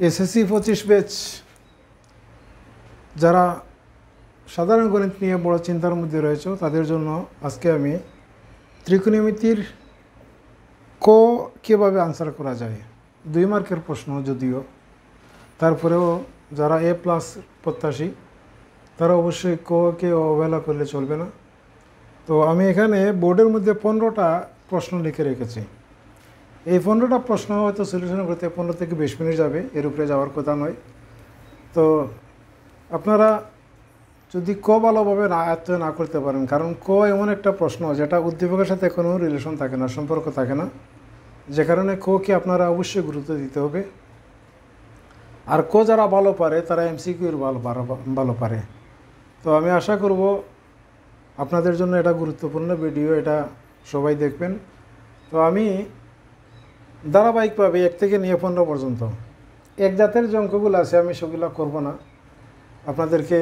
SSC 25 batch যারা সাধারণ গণিত নিয়ে বড় চিন্তার মধ্যে রয়েছে তাদের জন্য আজকে আমি ত্রিকোণমিতির ক কীভাবে আনসার করা যায় 2 মার্কের প্রশ্ন যদিও তারপরেও যারা A+ প্রত্যাশী তারা অবশ্যই কে অবহেলা করলে চলবে না। তো আমি এখানে বোর্ডের মধ্যে 15টা প্রশ্ন লিখে রেখেছি। এই 15টা প্রশ্ন হয়তো সলিউশন করতে 15 থেকে 20 মিনিট যাবে, এর উপরে যাওয়ার কথা নয়। তো আপনারা যদি ক ভালোভাবে আয়ত্ত না করতে পারেন, কারণ ক এমন একটা প্রশ্ন যেটা উদ্দীপকের সাথে কোনো রিলেশন থাকে না, সম্পর্ক থাকে না, যে কারণে কে আপনারা অবশ্যই গুরুত্ব দিতে হবে। আর ক যারা ভালো পারে তারা MCQর ভালো পারে। তো আমি আশা করব আপনাদের জন্য এটা গুরুত্বপূর্ণ ভিডিও, এটা সবাই দেখবেন। তো আমি ধারাবাহিকভাবে 1 থেকে নিয়ে 15 পর্যন্ত এক জাতের যে অঙ্কগুলো আছে আমি সেগুলো করব না, আপনাদেরকে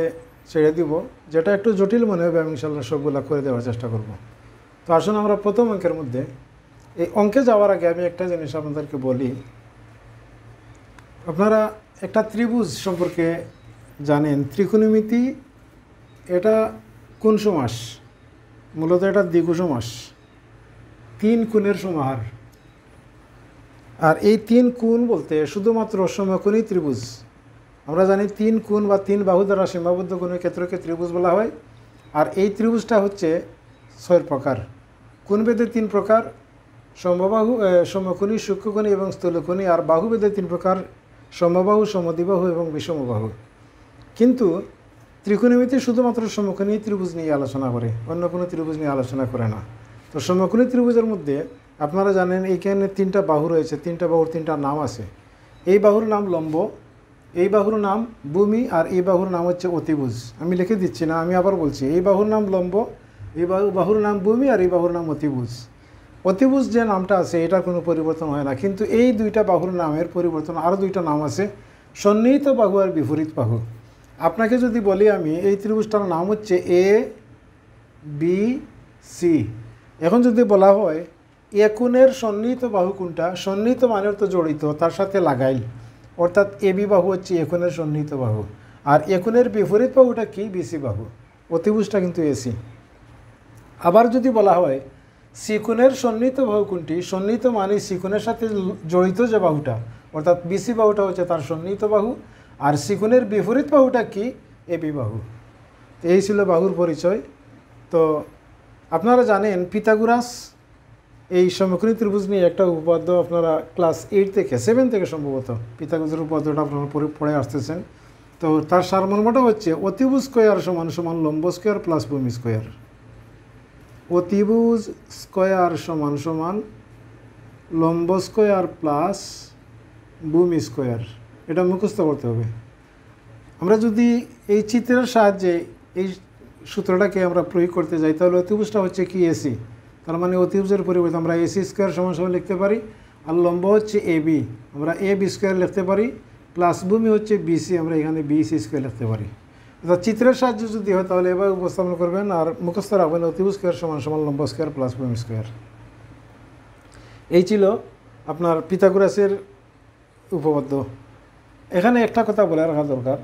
ছেড়ে দিব। যেটা একটু জটিল মনে হবে আমি ইনশাআল্লাহ সবগুলো করে দেওয়ার চেষ্টা করব। তো আসুন আমরা প্রথম অঙ্কের মধ্যে, এই অঙ্কে যাওয়ার আগে আমি একটা জিনিস আপনাদেরকে বলি। আপনারা একটা ত্রিভুজ সম্পর্কে জানেন, ত্রিকোণমিতি এটা কোণ সমাস, মূলত এটা দ্বিগু সমাস, 3 কোণের সমাহার। আর এই 3 কোণ বলতে শুধুমাত্র সমকোণী ত্রিভুজ। আমরা জানি 3 কোণ বা 3 বাহু দ্বারা সীমাবদ্ধ কোণের ক্ষেত্রকে ত্রিভুজ বলা হয়। আর এই ত্রিভুজটা হচ্ছে 6 প্রকার। কোণভেদে 3 প্রকার, সমবাহু, সমকোণী, সূক্ষ্মকোণী এবং স্থূলকোণী। আর বাহুভেদে 3 প্রকার, সমবাহু, সমদ্বিবাহু এবং বিষমবাহু। কিন্তু ত্রিকোণমিতি শুধুমাত্র সমকোণী ত্রিভুজ নিয়ে আলোচনা করে, অন্য কোনো ত্রিভুজ নিয়ে আলোচনা করে না। তো সমকোণী ত্রিভুজের মধ্যে আপনারা জানেন এইখানে 3টা বাহু রয়েছে, 3টা বাহুর 3টা নাম আছে। এই বাহুর নাম লম্ব, এই বাহুর নাম ভূমি, আর এই বাহুর নাম হচ্ছে অতিভুজ। আমি লিখে দিচ্ছি না, আমি আবার বলছি, এই বাহুর নাম লম্ব, এই বাহুর নাম ভূমি, আর এই বাহুর নাম অতিভুজ। অতিভুজ যে নামটা আছে এটার কোনো পরিবর্তন হয় না, কিন্তু এই 2টা বাহুর নামের পরিবর্তন আরও 2টা নাম আছে, সন্নিহিত বাহু আর বিপরীত বাহু। আপনাকে যদি বলি আমি এই ত্রিভুজটার নাম হচ্ছে ABC, এখন যদি বলা হয় এ কোণের সন্নিহিত বাহু কোনটা, সন্নিহিত মানের তো জড়িত, তার সাথে লাগাইল, অর্থাৎ AB বাহু হচ্ছে এ কোণের সন্নিহিত বাহু। আর এ কোণের বিপরীত বাহুটা কি, BC বাহু। অতিভুজটা কিন্তু AC। আবার যদি বলা হয় সি কোণের সন্নিহিত বাহু কোনটি, সন্নিহিত মানে সি কোণের সাথে জড়িত যে বাহুটা, অর্থাৎ BC বাহুটা হচ্ছে তার সন্নিহিত বাহু। আর সি কোণের বিপরীত বাহুটা কি, AB বাহু। এই ছিল বাহুর পরিচয়। তো আপনারা জানেন পিথাগোরাস এই সমকোণী ত্রিভুজ নিয়ে একটা উপপাদ্য আপনারা ক্লাস 8 থেকে 7 থেকে সম্ভবত পিথাগোরাসের উপপাদ্যটা আপনারা পড়ে আসতেছেন। তো তার সারমর্মটা হচ্ছে অতিভুজ স্কয়ার সমান সমান লম্ব স্কয়ার প্লাস ভূমি স্কয়ার। অতিভুজ স্কয়ার সমান সমান লম্ব স্কয়ার প্লাস ভূমি স্কয়ার, এটা মুখস্থ করতে হবে। আমরা যদি এই চিত্রের সাহায্যে এই সূত্রটাকে আমরা প্রয়োগ করতে যাই তাহলে অতিভুজটা হচ্ছে কি, AC। তার মানে অতিভুজের পরিবর্তে আমরা AC স্কয়ার সমান সমান লিখতে পারি, আর লম্ব হচ্ছে AB, আমরা AB স্কয়ার লিখতে পারি, প্লাস ভূমি হচ্ছে BC, আমরা এখানে BC স্কয়ার লিখতে পারি। অর্থাৎ চিত্রের সাহায্যে যদি হয় তাহলে এবার উপস্থাপন করবেন আর মুখস্থ রাখবেন অতিভুজ স্কয়ার সমান সমান লম্ব স্কয়ার প্লাস ভূমি স্কয়ার। এই ছিল আপনার পিথাগোরাসের উপপাদ্য। এখানে একটা কথা বলে রাখা দরকার,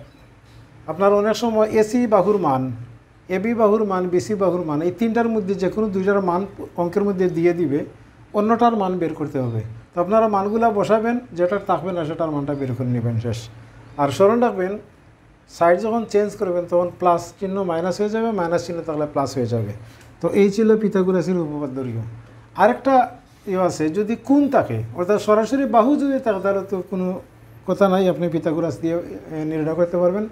আপনার অনেক সময় AC বাহুর মান, AB বাহুর মান, BC বাহুর মান, এই 3টার মধ্যে যে কোনো 2টার মান অঙ্কের মধ্যে দিয়ে দিবে, অন্যটার মান বের করতে হবে। তো আপনারা মানগুলা বসাবেন, যেটার থাকবে না সেটার মানটা বের করে নেবেন, শেষ। আর স্মরণ রাখবেন সাইড যখন চেঞ্জ করবেন তখন প্লাস চিহ্ন মাইনাস হয়ে যাবে, মাইনাস চিহ্ন তাহলে প্লাস হয়ে যাবে। তো এই ছিল পিথাগোরাসের উপপাদ্য। আরেকটা আছে, যদি কোণ থাকে, অর্থাৎ সরাসরি বাহু যদি থাকে তাহলে তো কোনো কথা নাই, আপনি পিথাগোরাস দিয়ে নির্ণয় করতে পারবেন।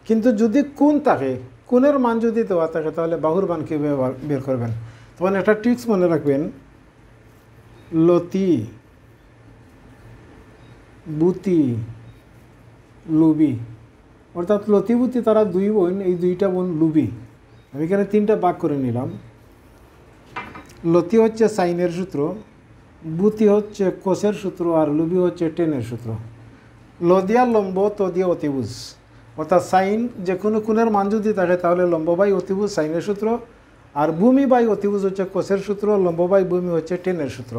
কিন্তু যদি কোণ থাকে, কোণের মান যদি দেওয়া থাকে তাহলে বাহুর মান কীভাবে বের করবেন, তখন একটা ট্রিক্স মনে রাখবেন, লতি, বুতি, লুবি, অর্থাৎ লতিবুতি তারা 2 বোন, এই 2টা বোন লুবি। আমি এখানে 3টা ভাগ করে নিলাম। লতি হচ্ছে সাইনের সূত্র, বুতি হচ্ছে কোসের সূত্র, আর লুবি হচ্ছে টেনের সূত্র। ল দিয়া লম্ব, তো দিয়ে অতিভুজ, অর্থাৎ সাইন যে কোনো কোণের মান যদি থাকে তাহলে লম্ব বাই অতিভুজ সাইনের সূত্র, আর ভূমি বাই অতিভুজ হচ্ছে কোসের সূত্র, লম্ব বাই ভূমি হচ্ছে টেনের সূত্র।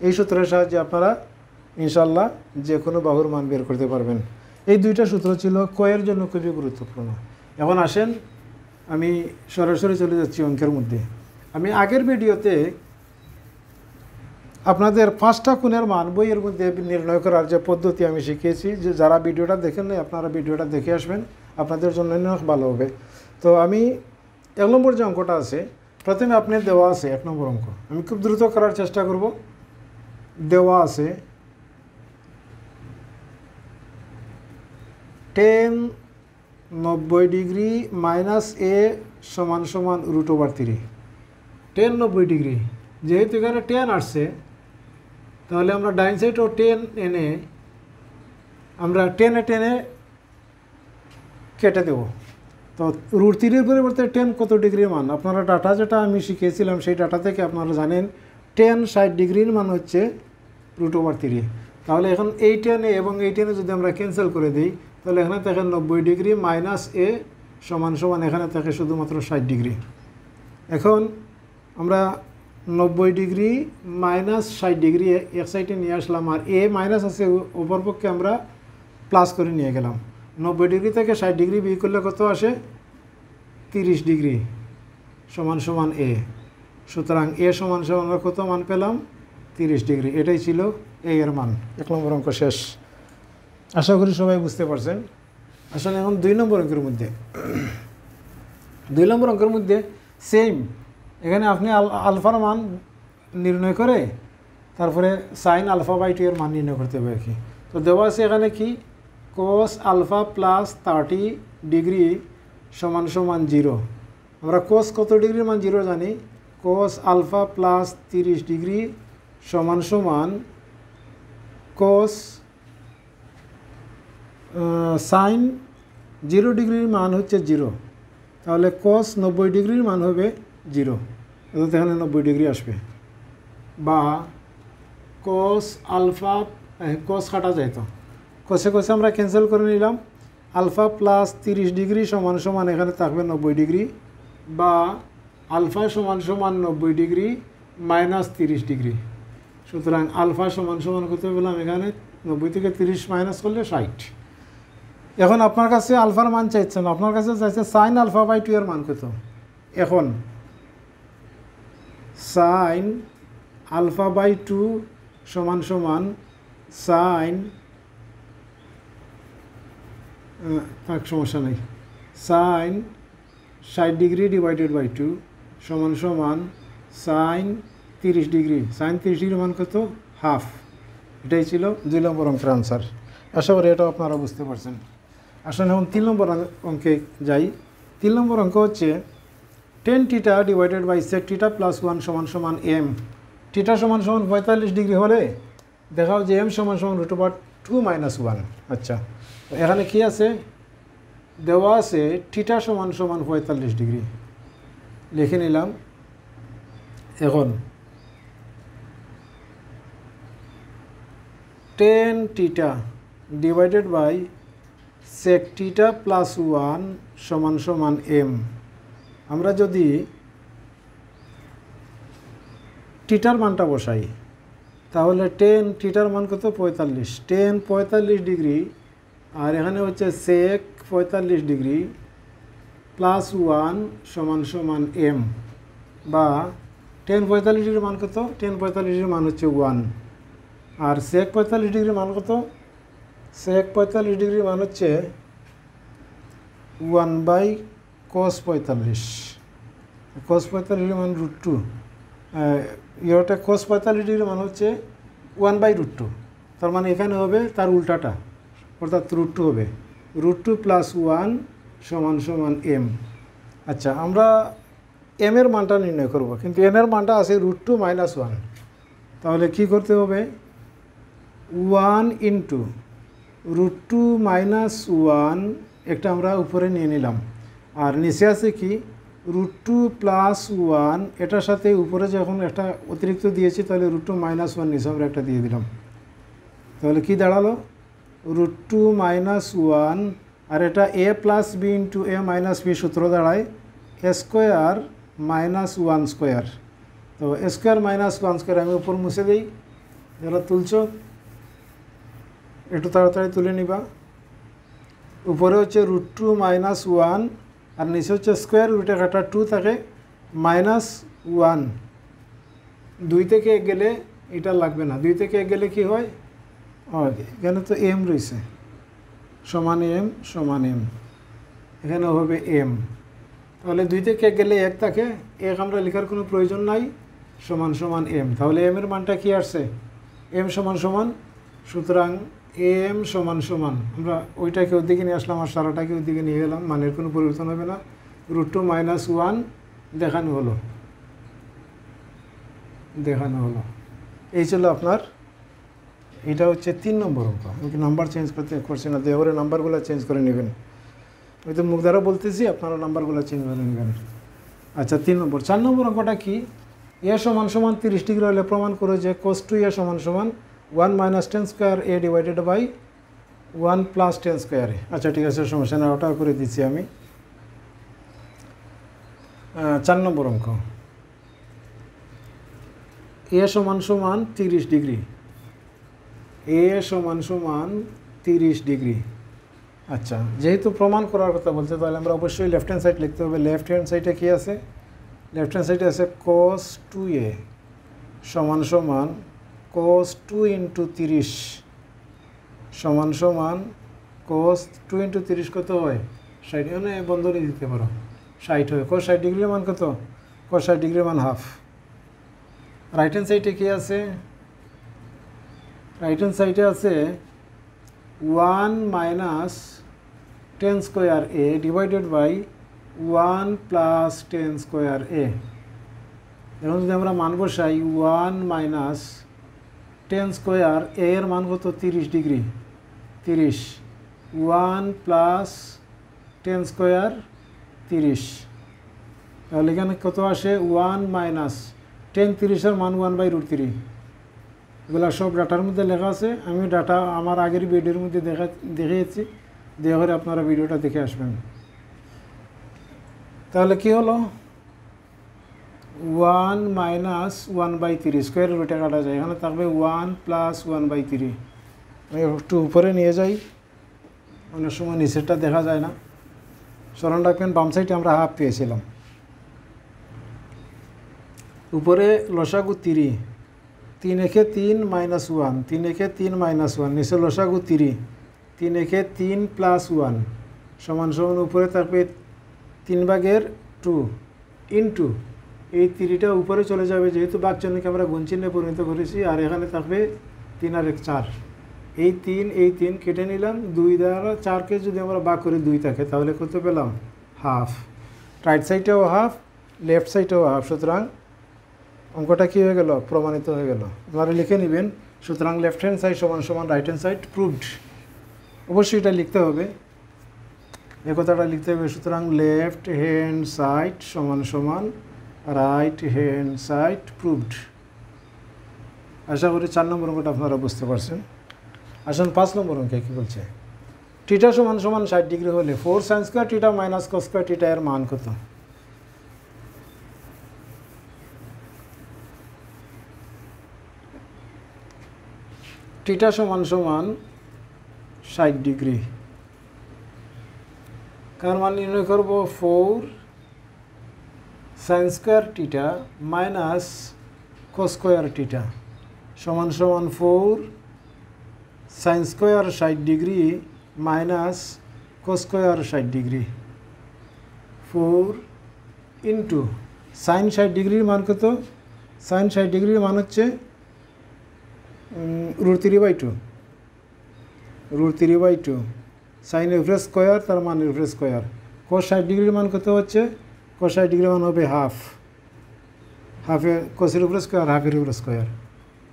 এই সূত্রের সাহায্যে আপনারা ইনশাল্লাহ যে কোনো বাহুর মান বের করতে পারবেন। এই দুইটা সূত্র ছিল কয়ের জন্য খুবই গুরুত্বপূর্ণ। এখন আসেন আমি সরাসরি চলে যাচ্ছি অঙ্কের মধ্যে। আমি আগের ভিডিওতে আপনাদের 5টা কোণের মান বইয়ের মধ্যে নির্ণয় করার যে পদ্ধতি আমি শিখিয়েছি, যে যারা ভিডিওটা দেখেন নাই আপনারা ভিডিওটা দেখে আসবেন, আপনাদের জন্য ভালো হবে। তো আমি 1 নম্বর যে অঙ্কটা আছে, প্রথমে আপনার দেওয়া আছে 1 নম্বর অঙ্ক, আমি খুব দ্রুত করার চেষ্টা করব। দেওয়া আছে 10 90 ডিগ্রি মাইনাস a সমান সমান √3। 10 90 ডিগ্রি, যেহেতু এখানে 10 আসছে তাহলে আমরা ডাইন সাইডও 10 এনে আমরা 10 কেটে দেব। তো √3 পরিবর্তে 10 কত ডিগ্রির মান, আপনারা ডাটা যেটা আমি শিখিয়েছিলাম সেই ডাটা থেকে আপনারা জানেন 10 60 ডিগ্রির মান হচ্ছে √3। তাহলে এখন এই 10 এবং এই 10 যদি আমরা ক্যান্সেল করে দিই তাহলে এখানে থাকে 90 ডিগ্রি মাইনাস a সমান সমান এখানে থাকে শুধুমাত্র 60 ডিগ্রি। এখন আমরা 90 ডিগ্রি মাইনাস 60 ডিগ্রি এক সাইডে নিয়ে আসলাম, আর a মাইনাস আছে অপরপক্ষে আমরা প্লাস করে নিয়ে গেলাম। 90 ডিগ্রি থেকে 60 ডিগ্রি বিয়োগ করলে কত আসে? 30 ডিগ্রি সমান সমান a। সুতরাং a সমান সমান আমরা কত মান পেলাম? 30 ডিগ্রি। এটাই ছিল a এর মান। 1 নম্বর অঙ্ক শেষ। আশা করি সবাই বুঝতে পারছেন। আসলে এখন 2 নম্বর অঙ্কের মধ্যে 2 নম্বর অঙ্কের মধ্যে সেম, এখানে আপনি আলফার মান নির্ণয় করে তারপরে সাইন α/2 এর মান নির্ণয় করতে হবে কি। তো দেওয়া আছে এখানে কি cos α প্লাস 30 ডিগ্রি সমান সমান 0। আমরা cos কত ডিগ্রির মান 0 জানি, cos α প্লাস 30 ডিগ্রি সমান সমান cos সাইন 0 ডিগ্রির মান হচ্ছে 0, তাহলে cos 90 ডিগ্রির মান হবে 0, অর্থাৎ এখানে 90 ডিগ্রি আসবে। বা cos আলফা, cos কাটা যায় তো কষে কষে আমরা ক্যান্সেল করে নিলাম, আলফা প্লাস 30 ডিগ্রি সমান সমান এখানে থাকবে 90 ডিগ্রি, বা আলফা সমান সমান 90 ডিগ্রি মাইনাস 30 ডিগ্রি। সুতরাং আলফা সমান সমান কত বললাম এখানে 90 থেকে 30 মাইনাস করলে 60। এখন আপনার কাছে আলফার মান চাইছেন, আপনার কাছে চাইছে সাইন α/2 এর মান কত। এখন সাইন α/2 সমান সমান সাইন, থাক সমস্যা নেই, সাইন 60 ডিগ্রি ডিভাইডেড বাই 2 সমান সমান সাইন 30 ডিগ্রি। সাইন 30 ডিগ্রির মান কত? হাফ। এটাই ছিল 2 নম্বর অঙ্কের আনসার। আশা করি এটাও আপনারা বুঝতে পারছেন। আসলে এখন 3 নম্বর অঙ্কে যাই। 3 নম্বর অঙ্ক হচ্ছে tan θ divided by sec θ plus 1 সমান সমান m। θ সমান সমান 45 ডিগ্রি হলে দেখাও যে m সমান সমান √2 মাইনাস 1। আচ্ছা, এখানে কি আছে? দেওয়া আছে θ সমান সমান 45 ডিগ্রি, লিখে নিলাম। এখন tan θ divided by sec θ plus 1 সমান সমান m। আমরা যদি থিটার মানটা বসাই তাহলে tan থিটার মান কত? 45। tan 45 ডিগ্রি আর এখানে হচ্ছে sec 45 ডিগ্রি প্লাস 1 সমান সমান m, বা tan 45 ডিগ্রির মান কত? tan 45 ডিগ্রির মান হচ্ছে 1, আর sec 45 ডিগ্রির মান কত? sec 45 ডিগ্রির মান হচ্ছে 1/cos 45। cos 45 ডিগ্রির মান √2, ইয়েটা cos 45 ডিগ্রির মান হচ্ছে 1/√2, তার মানে এখানে হবে তার উল্টাটা, অর্থাৎ √2 হবে। √2 প্লাস 1 সমান সমান m। আচ্ছা, আমরা m এর মানটা নির্ণয় করব, কিন্তু n এর মানটা আছে √2 মাইনাস 1। তাহলে কি করতে হবে? 1 ইন্টু √2 মাইনাস 1 একটা আমরা উপরে নিয়ে নিলাম, আর নিচে আছে কি √2 প্লাস 1, এটার সাথে উপরে যখন একটা অতিরিক্ত দিয়েছি তাহলে √2 মাইনাস 1 নিচে আমরা একটা দিয়ে দিলাম। তাহলে কি দাঁড়ালো? √2 মাইনাস 1, আর এটা a plus B into a minus B সূত্র দাঁড়ায় a স্কোয়ার মাইনাস 1 স্কোয়ার। তো a স্কোয়ার মাইনাস 1 স্কোয়ার আমি উপর মুছে দিই, যারা তুলছ একটু তাড়াতাড়ি তুলে নিবা। উপরে হচ্ছে √2 - 1 আর নিচে হচ্ছে স্কোয়ার রুটে কাটা 2 থাকে -1। 2 থেকে 1 গেলে এটা লাগবে না, 2 থেকে 1 গেলে কি হয়, এখানে তো m রয়েছে, সমান m সমান m, এখানে হবে m। তাহলে 2 থেকে 1 গেলে 1 থাকে, 1 আমরা লেখার কোনো প্রয়োজন নাই, সমান সমান m। তাহলে m এর মানটা কি আসছে, m সমান সমান, সুতরাং m সমান সমান, আমরা ওইটাকে ওদিকে নিয়ে আসলাম আর সারাটাকে ওদিকে নিয়ে গেলাম, মানের কোনো পরিবর্তন হবে না। √2 - 1 দেখানো হলো, এই ছিল আপনার, এটা হচ্ছে 3 নম্বর অঙ্ক। আমি নাম্বার চেঞ্জ করছি না, দেওয়ারে নাম্বারগুলো চেঞ্জ করে নেবেন, আমি তো মুখ দ্বারা বলতেছি, আপনারা নাম্বারগুলো চেঞ্জ করে নেবেন। আচ্ছা 3 নম্বর। 4 নম্বর অঙ্কটা কি, a সমান সমান 30 ডিগ্রি হলে প্রমাণ করো যে cos 2a সমান সমান 1 - tan square a divided by 1 + tan square a। আচ্ছা ঠিক আছে, সমস্যা না, ওটাও করে দিচ্ছি আমি। 4 নম্বর অঙ্ক, a সমান সমান 30 ডিগ্রি, a সমান সমান 30 ডিগ্রি। আচ্ছা, যেহেতু প্রমাণ করার কথা বলছে, তাহলে আমরা অবশ্যই লেফট হ্যান্ড সাইড লিখতে হবে। লেফট হ্যান্ড সাইডে কী আছে, লেফট হ্যান্ড সাইডে আছে cos 2a সমান সমান cos 2 × 30 সমান সমান cos 2 × 30 কত হয়, 60, মানে বন্ধনী দিতে পারো, 60 হয়। cos 60 ডিগ্রির মান কত, cos 60 ডিগ্রির মান হাফ। রাইট হ্যান্ড সাইডে কী আছে, রাইট হ্যান্ড সাইডে আছে 1 - tan square a divided by 1 + tan square a। এখন যদি আমরা মান বসাই 1 - tan স্কোয়ার a এর মান কত, 30 ডিগ্রি, 30, 1 + tan স্কোয়ার 30, তাহলে এখানে কত আসে, 1 - tan 30 এর মান 1/√3। এগুলো সব ডাটার মধ্যে লেখা আছে, আমি ডাটা আমার আগের ভিডিওর মধ্যে দেখিয়েছি, দয়া করে আপনারা ভিডিওটা দেখে আসবেন। তাহলে কি হলো, 1 - 1/3, স্কোয়ার রুটে কাটা যায়, এখানে থাকবে 1 + 1/3। আমি একটু উপরে নিয়ে যাই, অনেক সময় নিচেরটা দেখা যায় না। স্মরণ রাখবেন, বাম সাইডে আমরা হাফ পেয়েছিলাম, উপরে লসাগু 3, 3 একে 3 - 1, 3 একে 3 - 1, নিচে লসাগু 3, 3 একে 3 + 1 সমান সমান, উপরে থাকবে 3/2 ইন্টু এই 3টা উপরে চলে যাবে, যেহেতু বাঘ চিহ্নকে আমরা গুণ চিহ্নে পরিণত করেছি, আর এখানে থাকবে 3 আর 1 4, এই 3 কেটে নিলাম, 2 দ্বারা 4কে যদি আমরা ভাগ করি 2 থাকে, তাহলে কত পেলাম, হাফ। রাইট সাইডেও হাফ, লেফট সাইডেও হাফ, সুতরাং অঙ্কটা কী হয়ে গেল, প্রমাণিত হয়ে গেল। আপনারা লিখে নেবেন, সুতরাং লেফট হ্যান্ড সাইড সমান সমান রাইট হ্যান্ড সাইড প্রুভড। অবশ্যই এটা লিখতে হবে, এই কথাটা লিখতে হবে। সুতরাং লেফট হ্যান্ড সাইড সমান সমান রাইট হ্যান্ড সাইড প্রুভড। আশা করি 4 নম্বর অঙ্কটা আপনারা বুঝতে পারছেন। আসুন 5 নম্বর অঙ্কে কী বলছে, থিটা সমান সমান 60 ডিগ্রি হলে 4 sin square theta - cos square theta এর মান কত। থিটা সমান সমান 60 ডিগ্রি, কার মান নির্ণয় করব, 4 sin square theta - cos square theta সমান সমান 4 sin square 60 degree - cos square 60 degree, 4 into sin 60 ডিগ্রির মান কত, sin 60 ডিগ্রির মান হচ্ছে √3/2, √3/2 sin এর উপরে স্কোয়ার, তার মান এর উপরে স্কোয়ার। cos 60 ডিগ্রির মান কত হচ্ছে, cos 60 ডিগ্রির মান হবে হাফ, হাফে cos-এর উপরে স্কোয়ার, হাফের উপরে স্কোয়ার,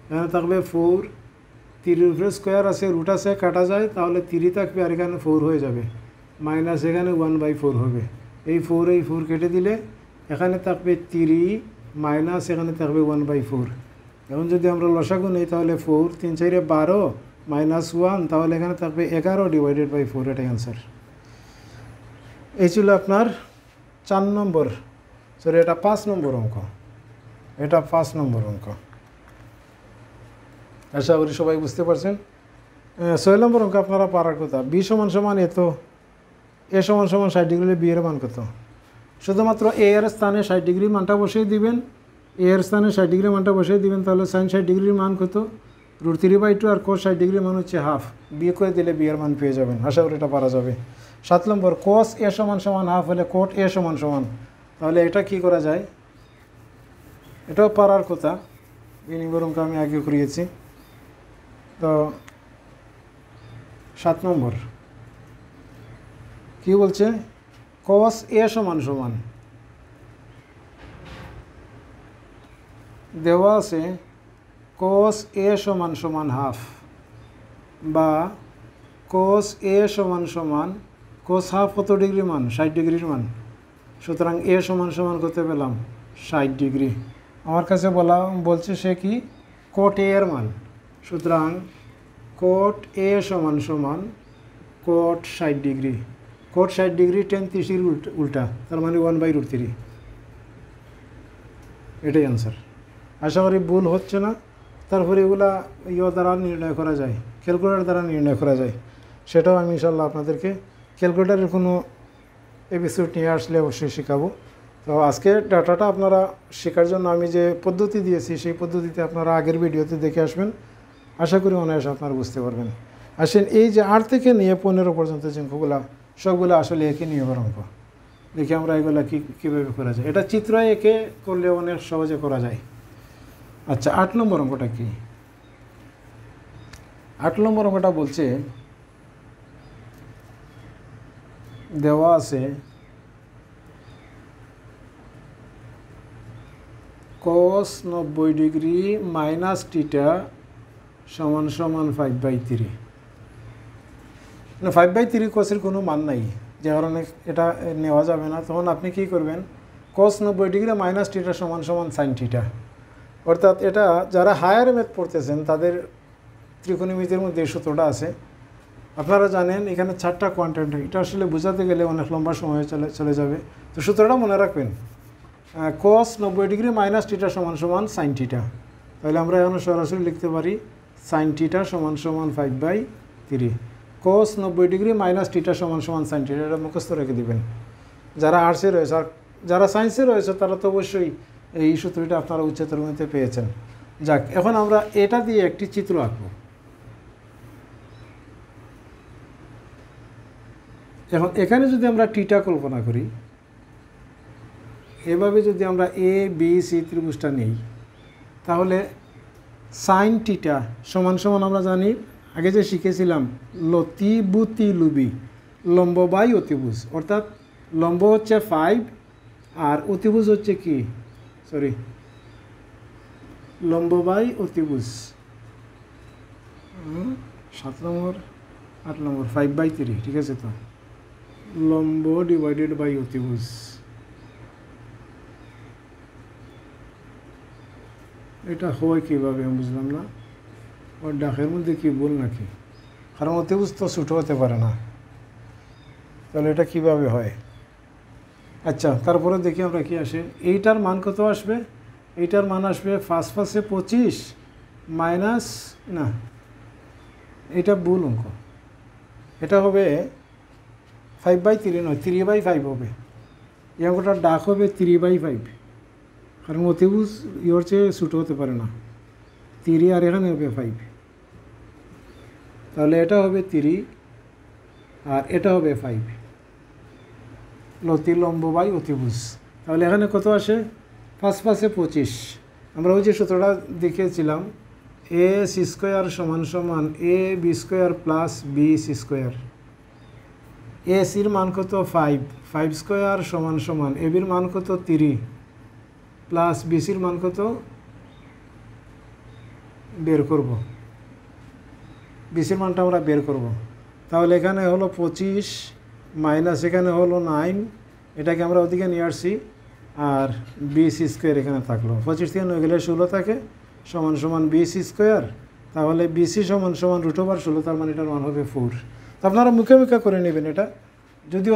এখানে থাকবে 4, 3-এর উপরে স্কোয়ার আছে, রুট আছে, কাটা যায়, তাহলে 3 থাকবে, আর এখানে 4 হয়ে যাবে, মাইনাস এখানে 1/4 হবে, এই 4 কেটে দিলে এখানে থাকবে 3 মাইনাস এখানে থাকবে 1/4। এখন যদি আমরা লসাগু নেই, তাহলে 4, 3 4 12 -1, তাহলে এখানে থাকবে 11 ডিভাইডেড বাই 4, এটাই অ্যান্সার। এই ছিল আপনার 4 নম্বর, সরি এটা 5 নম্বর অঙ্ক, এটা 5 নম্বর অঙ্ক। আশা করি সবাই বুঝতে পারছেন। 6 নম্বর অঙ্ক আপনারা পারার কথা। বি সমান সমান এত, এ সমান সমান 60 ডিগ্রি হলে বি এর মান কত? শুধুমাত্র এ এর স্থানে 60 ডিগ্রি মানটা বসিয়ে দিবেন, এ এর স্থানে 60 ডিগ্রি মানটা বসিয়ে দিবেন, তাহলে sin 60 ডিগ্রির মান কত? √3/2 আর cos 60 ডিগ্রির মান হচ্ছে হাফ। বিয়ে করে দিলে বি এর মান পেয়ে যাবেন, আশা করি এটা পারা যাবে। 7 নম্বর cos a সমান সমান হাফ হলে cot a সমান সমান, তাহলে এটা কি করা যায়? এটাও পারার কথা, 2 নম্বর অঙ্ক আমি আগে করিয়েছি। তো 7 নম্বর কি বলছে? cos a সমান সমান দেওয়া আছে cos a সমান সমান হাফ বা cos a সমান সমান cos হাফ কত ডিগ্রি মান? 60 ডিগ্রির মান। সুতরাং a সমান সমান কত পেলাম? 60 ডিগ্রি। আমার কাছে বলছে সে কি cot a এর মান। সুতরাং cot a সমান সমান cot 60 degree. cot 60 degree tan 30 উল্টা, তার মানে 1/√3। এটাই আনসার। আশা করি ভুল হচ্ছে না। তারপরে এগুলা দ্বারা নির্ণয় করা যায়, ক্যালকুলেটর দ্বারা নির্ণয় করা যায়, সেটাও আমি ইনশাল্লাহ আপনাদেরকে ক্যালকুলেটরের কোনো এপিসোড নিয়ে আসলে অবশ্যই শেখাবো। তো আজকে ডাটাটা আপনারা শেখার জন্য আমি যে পদ্ধতি দিয়েছি সেই পদ্ধতিতে আপনারা আগের ভিডিওতে দেখে আসবেন, আশা করি অনায়াসে আপনারা বুঝতে পারবেন। আসেন এই যে 8 থেকে নিয়ে 15 পর্যন্ত যে অঙ্কগুলো সবগুলো আসলে একই নিয়মের অঙ্ক। দেখি আমরা এগুলো কীভাবে করা যায়। এটা চিত্র এঁকে করলে অনেক সহজে করা যায়। আচ্ছা 8 নম্বর অঙ্কটা কি? 8 নম্বর অঙ্কটা বলছে দেওয়া আছে cos 90 ডিগ্রি মাইনাস থিটা সমান সমান 5/3। 5/3 cosের কোনো মান নাই, যে কারণে এটা নেওয়া যাবে না। তখন আপনি কি করবেন? cos 90 ডিগ্রি মাইনাস থিটা সমান সমান sin থিটা। অর্থাৎ এটা যারা হায়ার ম্যাথ পড়তেছেন তাদের ত্রিকোণমিতির মধ্যে এই সূত্রটা আছে। আপনারা জানেন এখানে 4টা কোয়ান্টেন্ট, এটা আসলে বোঝাতে গেলে অনেক লম্বা সময় চলে যাবে। তো সূত্রটা মনে রাখবেন, cos 90 ডিগ্রি মাইনাস থিটা সমান সমান sin থিটা। তাহলে আমরা এখন সরাসরি লিখতে পারি sin থিটা সমান সমান 5/3। cos 90 ডিগ্রি মাইনাস থিটা সমান সমান sin থিটা, এটা মুখস্থ রেখে দিবেন যারা আর্টসে রয়েছে। আর যারা সায়েন্সে রয়েছে তারা তো অবশ্যই এই সূত্রটা আপনারা উচ্চতর মধ্যে পেয়েছেন। যাক, এখন আমরা এটা দিয়ে একটি চিত্র আঁকব। এখন এখানে যদি আমরা টিটা কল্পনা করি, এভাবে যদি আমরা এ বি সি ত্রিভুজটা নেই, তাহলে sin থিটা সমান সমান আমরা জানি আগে যে শিখেছিলাম লতিবুতি লুবি, লম্ব বাই অতিভুজ। অর্থাৎ লম্ব হচ্ছে 5 আর অতিভুজ হচ্ছে কি, লম্ব বাই অতিভুজ। 7 নম্বর 8 নম্বর 5/3, ঠিক আছে? তো লম্ব ডিভাইডেড বাই অতিভুজ, এটা হয় কীভাবে আমি বুঝলাম না। ওর ডাকের মধ্যে কি ভুল নাকি? কারণ অতিভুজ তো ছোটো হতে পারে না, তাহলে এটা কিভাবে হয়? আচ্ছা, তারপরে দেখি আমরা কি আসে। এইটার মান কত আসবে? এইটার মান আসবে 5 5 25 মাইনাস, না এটা ভুল অঙ্ক, এটা হবে 5/3 নয় 3/5 হবে। এই অঙ্কটার ডাক হবে 3/5, কারণ অতিভুজ ইওর চেয়ে ছোটো হতে পারে না। 3 আর এখানে হবে 5, তাহলে এটা হবে 3 আর এটা হবে 5, লম্ব বাই অতিভুজ। তাহলে এখানে কত আসে? 5 5 25। আমরা ওই যে সূত্রটা দেখিয়েছিলাম, এ সি স্কোয়ার সমান সমান A B square plus B C square. A সির মান কত? 5 স্কোয়ার সমান সমান এ বির মান কত? 3 প্লাস বি সির মান কত বের করব, বি সির মানটা আমরা বের করব। তাহলে এখানে হলো 25 মাইনাস এখানে হলো 9, এটাকে আমরা ওদিকে নিয়ে আসছি, আর বি সি স্কোয়ার এখানে থাকলো। 25 থেকে 9 গেলে 16 থাকে, সমান সমান বি সি স্কোয়ার। তাহলে বি সি সমান সমান √16, তার মানে এটার মান হবে 4। তো আপনারা মুখে মুখে করে নেবেন এটা। যদি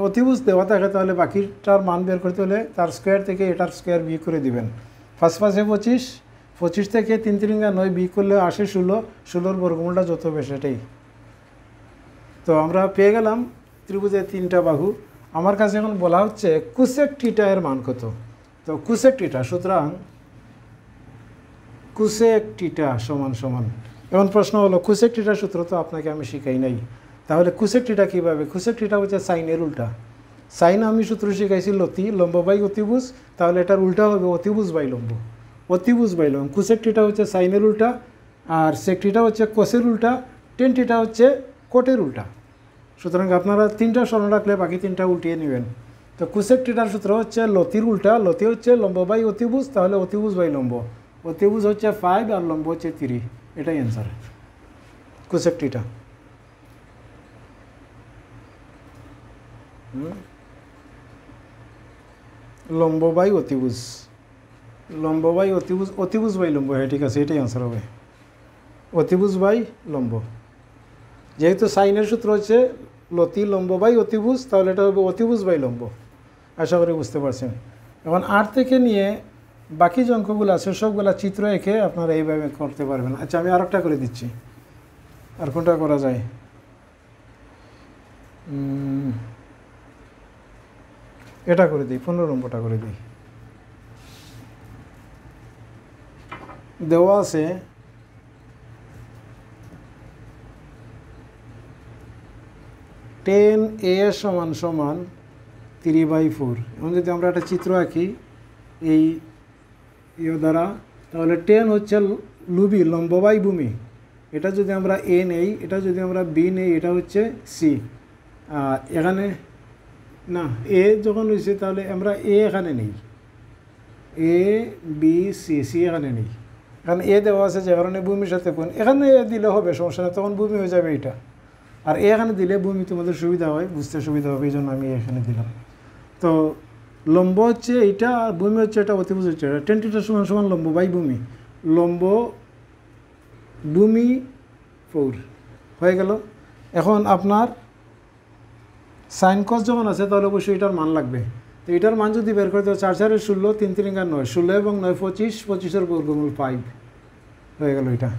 অতিভুজ দেওয়া থাকে তাহলে বাকিটার মান বের করতে হলে তার স্কোয়ার থেকে এটার স্কোয়ার বিয়োগ করে দিবেন। 5 5 25, 25 থেকে 3 3 9 বিয়োগ করলে আসে 16, 16-র বর্গমূলটা যত হবে সেটাই। তো আমরা পেয়ে গেলাম ত্রিভুজের 3টা বাহু। আমার কাছে এখন বলা হচ্ছে কোসেক থিটা এর মান কত। তো কোসেক থিটা, সুতরাং কোসেক থিটা সমান সমান, এখন প্রশ্ন হলো কোসেক থিটার সূত্র তো আপনাকে আমি শিখাই নাই, তাহলে কোসেক থিটা কীভাবে? কোসেক থিটা হচ্ছে সাইনের উল্টা। সাইন আমি সূত্র শিখাইছি লতি, লম্ব বাই অতিভুজ, তাহলে এটার উল্টা হবে অতিভুজ বাই লম্ব, অতিভুজ বাই লম্ব। কোসেক থিটা হচ্ছে সাইনের উল্টা, আর সেক থিটা হচ্ছে কোসের উল্টা, টেন থিটা হচ্ছে কোটের উল্টা। সুতরাং আপনারা 3টা স্মরণ রাখলে বাকি 3টা উল্টিয়ে নেবেন। তো কোসেক থিটার সূত্র হচ্ছে লতির উল্টা, লতি হচ্ছে লম্ব বাই অতিভুজ, তাহলে অতিভুজ বাই লম্ব, অতিভুজ হচ্ছে 5 আর লম্ব হচ্ছে 3, এটাই অ্যান্সার কোসেক থিটা। লম্ব বাই অতিভুজ, লম্ব বাই অতিভুজ, অতিভুজ বাই লম্ব, হ্যাঁ ঠিক আছে, এটাই অ্যান্সার হবে, অতিভুজ বাই লম্ব। যেহেতু সাইনের সূত্র হচ্ছে লতি লম্ব বাই অতিভুজ, তাহলে এটা হবে অতিভুজ বাই লম্ব। আশা করি বুঝতে পারছেন। এখন 8 থেকে নিয়ে বাকি যে অঙ্কগুলো আছে সবগুলা চিত্র এঁকে আপনারা এইভাবে করতে পারবেন। আচ্ছা, আমি আরেকটা করে দিচ্ছি, আর কোনটা করা যায়? এটা করে দিই, 15 নম্বরটা করে দিই। দেওয়া আছে টেন এ সমান সমান 3/4। এবং যদি আমরা একটা চিত্র আঁকি এই দ্বারা, তাহলে 10 হচ্ছে লুবি, লম্ব বাই ভূমি। এটা যদি আমরা এ নেই, এটা যদি আমরা বি নেই, এটা হচ্ছে সি। আর এখানে না, এ যখন হয়েছে তাহলে আমরা এ এখানে নেই, এ বি সি, সি এখানে নেই। এখানে এ দেওয়া আছে যে কারণে ভূমির সাথে কোণ, এখানে এ দিলে হবে, সমস্যা নেই, তখন ভূমি হয়ে যাবে এটা। আর এ এখানে দিলে ভূমি তোমাদের সুবিধা হয়, বুঝতে সুবিধা হবে, এই জন্য আমি এখানে দিলাম। তো লম্ব হচ্ছে এইটা আর ভূমি হচ্ছে এটা, অতিভুজ হচ্ছে এটা। টেন থিটা সমান সমান লম্ব বাই ভূমি, লম্ব ভূমি 4 হয়ে গেল। এখন আপনার সাইন কস যখন আছে তাহলে অবশ্যই এটার মান লাগবে। তো এটার মান যদি বের করতে হয় 4 4 16, 3 3 9, 16 এবং 9 25, 25-এর বর্গমূল 5 হয়ে গেল এটা।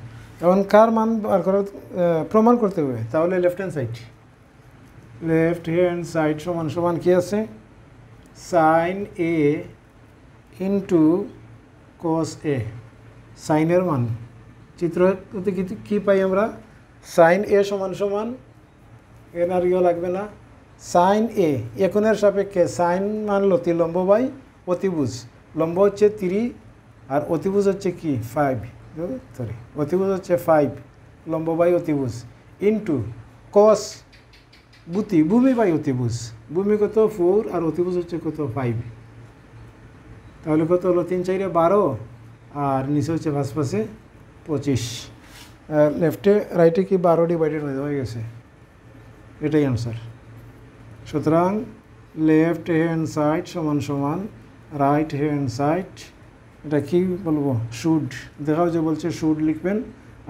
এখন কার মান বার করার প্রমাণ করতে হবে, তাহলে left hand side, left hand side সমান সমান কী আছে? সাইন এ ইন্টু কস এ, সাইনের মান চিত্রতে কী পাই আমরা? সাইন এ সমান সমান, এন আর ইও লাগবে না, সাইন এ কোণের সাপেক্ষে সাইন মান লতি লম্ব বাই অতিভুজ, লম্ব হচ্ছে 3 আর অতিভুজ হচ্ছে কি 5, সরি অতিভুজ হচ্ছে 5, লম্ব বাই অতিভুজ ইন্টু কস বুতি ভূমি বাই অতিভুজ, ভূমি কত 4 আর অতিভুজ হচ্ছে কত 5, তাহলে কত হলো 3 4 12 আর নিচে হচ্ছে 5 5 25, লেফটে রাইটে কি 12 ডিভাইডেড হয়ে গেছে, এটাই অ্যান্সার। সুতরাং লেফট হ্যান্ড সাইড সমান সমান রাইট হ্যান্ড সাইড, এটা কি বলবো? শুড, দেখাও যে বলছে শুড লিখবেন,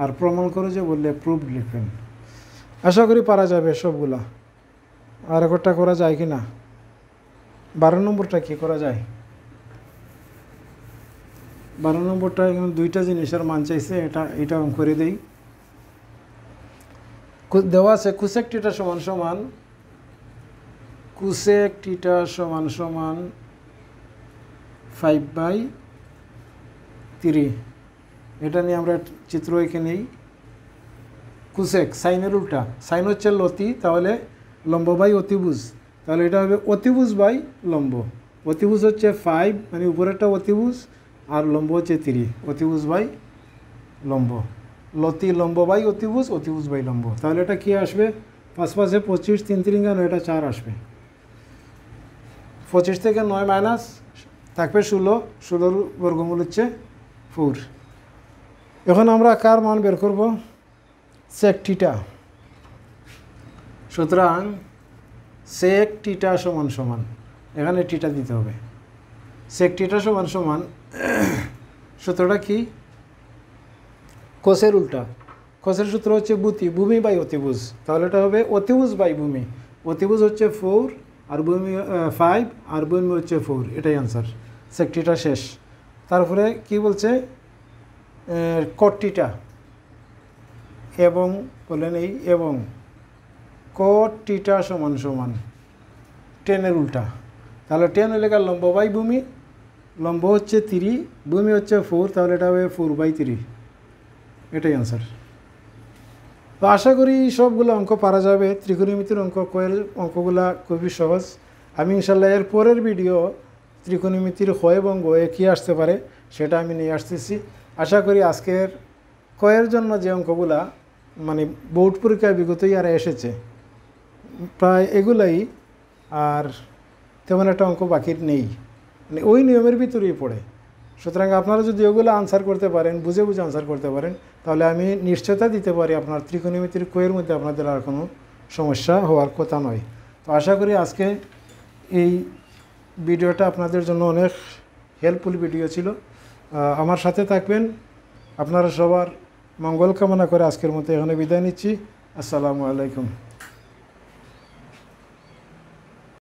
আর প্রমাণ করে যে বললে প্রুভড লিখবেন। আশা করি পারা যাবে সবগুলা। আর একটা করা যায় কি না? 12 নম্বরটা কি করা যায়? 12 নম্বরটা এখানে 2টা জিনিসের মান চাইছে, এটা করে দেই। দেওয়া আছে কোসেক থিটা সমান সমান, কোসেক থিটা সমান সমান 5/3। এটা নিয়ে আমরা চিত্র এঁকে নেই। কোসেক সাইনের উল্টা, সাইন হচ্ছে লতি, তাহলে লম্ব বাই অতিভুজ, তাহলে এটা হবে অতিভুজ বাই লম্ব। অতিভুজ হচ্ছে 5, মানে উপরেরটা অতিভুজ আর লম্ব হচ্ছে 3, অতিভুজ বাই লম্ব, লতি লম্ব বাই অতিভুজ, অতিভুজ বাই লম্ব। তাহলে এটা কী আসবে? 5 5 25, 3 3 9, এটা 4 আসবে। 25 থেকে 9 মাইনাস থাকবে 16, 16-র বর্গমূল হচ্ছে 4। এখন আমরা কার মান বের করব? Sec theta. সুতরাং সেক থিটা সমান সমান, এখানে থিটা দিতে হবে, সেক থিটা সমান সমান সূত্রটা কি? কোসের উল্টা, কোসের সূত্র হচ্ছে ভূমি বাই অতিভুজ, তাহলে এটা হবে অতিভুজ বাই ভূমি। অতিভুজ হচ্ছে 4 আর ভূমি 5 আর ভূমি হচ্ছে 4, এটাই অ্যান্সার। সেক থিটা শেষ। তারপরে কি বলছে? কটিটা এবং বলেন এই এবং কটিটা সমান সমান টেনের উল্টা, তাহলে টেন হলে গেল লম্ব বাই ভূমি, লম্ব হচ্ছে 3, ভূমি হচ্ছে 4, তাহলে এটা হবে 4/3, এটাই অ্যান্সার। তো আশা করি সবগুলো অঙ্ক পারা যাবে। ত্রিকোণমিতির অঙ্ক, কয়ের অঙ্কগুলা খুবই সহজ। আমি ইনশাল্লাহ এর পরের ভিডিও ত্রিকোণমিতির ক্ষয় এবং গয়ে কী আসতে পারে সেটা আমি নিয়ে আসতেছি। আশা করি আজকের কয়ের জন্য যে অঙ্কগুলা মানে বোর্ড পরীক্ষায় বিগত ইয়ারে এসেছে প্রায় এগুলাই, আর তেমন একটা অঙ্ক বাকি নেই, মানে ওই নিয়মের ভিতরেই পড়ে। সুতরাং আপনারা যদি ওগুলো আনসার করতে পারেন, বুঝে বুঝে আনসার করতে পারেন, তাহলে আমি নিশ্চয়তা দিতে পারি আপনার ত্রিকোণমিতির কয়ের মধ্যে আপনাদের আর কোনো সমস্যা হওয়ার কথা নয়। তো আশা করি আজকে এই ভিডিওটা আপনাদের জন্য অনেক হেল্পফুল ভিডিও ছিল। আমার সাথে থাকবেন। আপনারা সবার মঙ্গল কামনা করে আজকের মতো এখানে বিদায় নিচ্ছি। আসসালামু আলাইকুম।